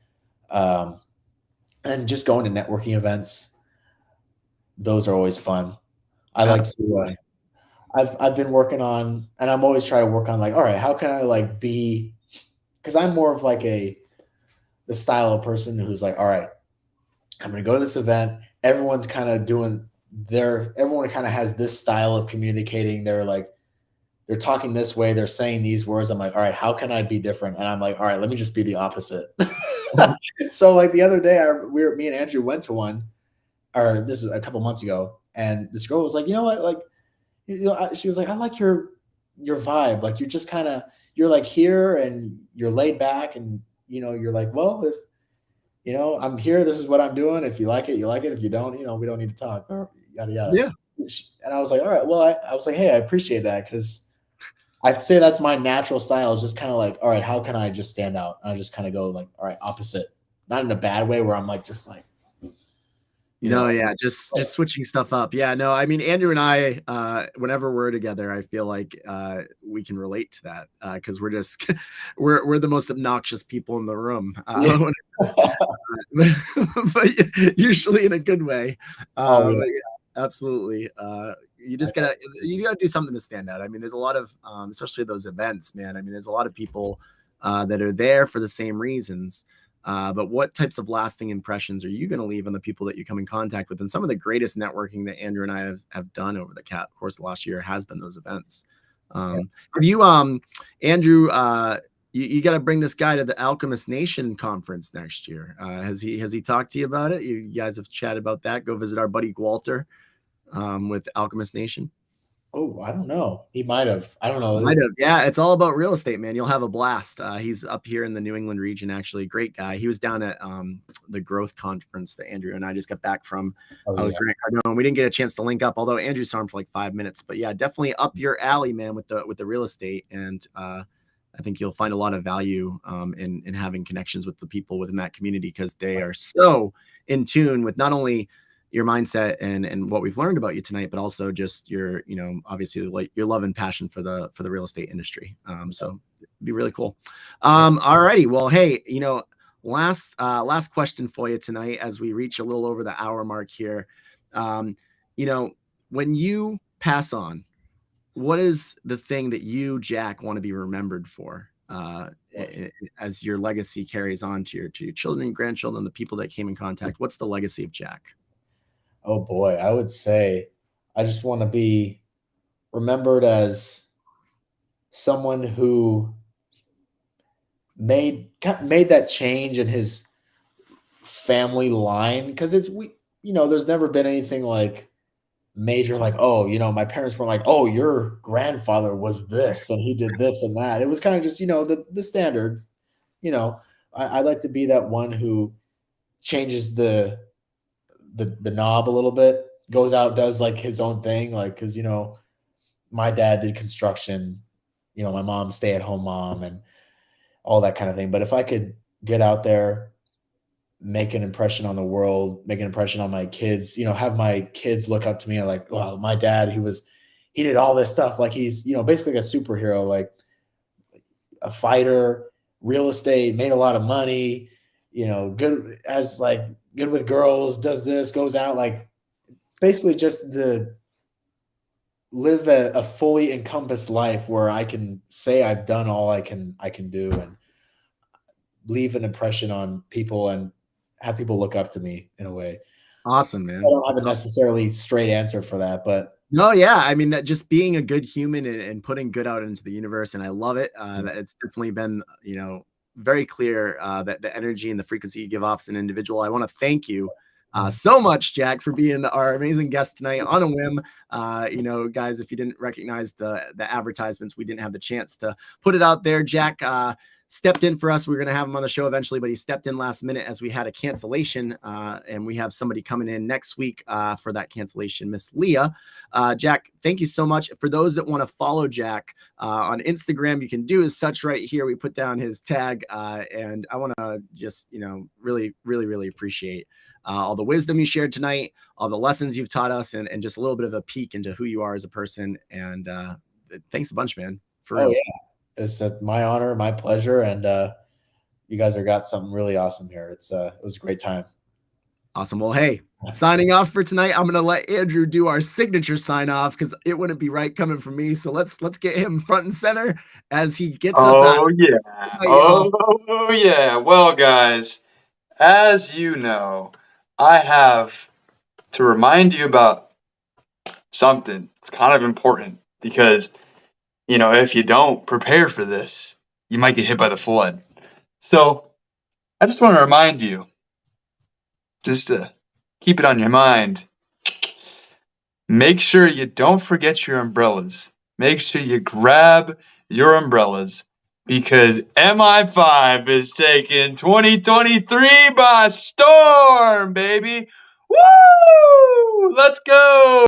um, and just going to networking events. Those are always fun. I like to. Absolutely. I've been working on, and I'm always trying to work on like, all right, how can I like be? Because I'm more of like the style of person who's like, all right, I'm going to go to this event. Everyone's kind of doing everyone kind of has this style of communicating. They're talking this way. They're saying these words. I'm like, all right, how can I be different? And I'm like, all right, let me just be the opposite. So like the other day, me and Andrew went to one, or this was a couple months ago, and this girl was like, you know what, like, she was like, I like your vibe. Like you're just kind of you're like here and you're laid back, and you're like, well, if I'm here, this is what I'm doing. If you like it, you like it. If you don't, we don't need to talk or yada yada. Yeah. And I was like, all right, well, I was like, hey, I appreciate that because I'd say that's my natural style is just kind of like, all right, how can I just stand out? And I just kind of go like, all right, opposite, not in a bad way where I'm like, just like, Yeah, just switching stuff up. Yeah, no, I mean, Andrew and I, whenever we're together, I feel like we can relate to that because we're just we're the most obnoxious people in the room, but usually in a good way. Oh, yeah. But yeah, absolutely. You gotta do something to stand out. I mean, there's a lot of especially those events, man. I mean, there's a lot of people that are there for the same reasons. But what types of lasting impressions are you going to leave on the people that you come in contact with? And some of the greatest networking that Andrew and I have done over the course of the last year has been those events. Have you, Andrew, you got to bring this guy to the Alchemist Nation conference next year. Has he talked to you about it? You guys have chatted about that. Go visit our buddy Walter with Alchemist Nation. Oh, I don't know. He might have. I don't know. Might have. Yeah, it's all about real estate, man. You'll have a blast. He's up here in the New England region, actually. Great guy. He was down at the growth conference that Andrew and I just got back from with Grant Cardone. We didn't get a chance to link up, although Andrew saw him for like 5 minutes. But yeah, definitely up your alley, man, with the real estate. And I think you'll find a lot of value in having connections with the people within that community because they are so in tune with not only your mindset and what we've learned about you tonight, but also just your, obviously like your love and passion for the real estate industry. So it'd be really cool. All righty. Well, hey, last question for you tonight, as we reach a little over the hour mark here. When you pass on, what is the thing that you, Jack, want to be remembered for? As your legacy carries on to your children, grandchildren, the people that came in contact, what's the legacy of Jack? Oh boy, I would say I just want to be remembered as someone who made that change in his family line because there's never been anything like major like, oh, my parents were like, oh, your grandfather was this and he did this and that. It was kind of just the standard. I'd like to be that one who changes the knob a little bit, goes out, does like his own thing, like because my dad did construction, my mom stay-at-home mom and all that kind of thing. But if I could get out there, make an impression on the world, make an impression on my kids, have my kids look up to me and like, wow, my dad, he did all this stuff, like he's basically like a superhero, like a fighter, real estate, made a lot of money, good with girls, does this, goes out, like basically just live a fully encompassed life where I can say I've done all I can do and leave an impression on people and have people look up to me in a way. Awesome, man. I don't have a necessarily straight answer for that, but no, yeah. I mean, that just being a good human and putting good out into the universe. And I love it. It's definitely been, very clear that the energy and the frequency you give off as an individual. I want to thank you so much, Jack, for being our amazing guest tonight on a whim. Guys, if you didn't recognize the advertisements, we didn't have the chance to put it out there. Jack stepped in for us. We were going to have him on the show eventually, but he stepped in last minute as we had a cancellation. And we have somebody coming in next week for that cancellation, Miss Leah. Jack, thank you so much. For those that want to follow Jack on Instagram, you can do as such right here. We put down his tag, and I want to just, really, really, really appreciate all the wisdom you shared tonight, all the lessons you've taught us, and just a little bit of a peek into who you are as a person. And thanks a bunch, man. For real. Yeah. It's my honor, my pleasure, and you guys have got something really awesome here. It was a great time. Awesome. Well, hey, signing off for tonight. I'm going to let Andrew do our signature sign off because it wouldn't be right coming from me. So let's get him front and center as he gets us out. Oh yeah. Oh yeah. Well, guys, as you know, I have to remind you about something. It's kind of important because, if you don't prepare for this, you might get hit by the flood. So I just want to remind you, just to keep it on your mind, make sure you don't forget your umbrellas. Make sure you grab your umbrellas because Mi5 is taking 2023 by storm, baby. Woo! Let's go!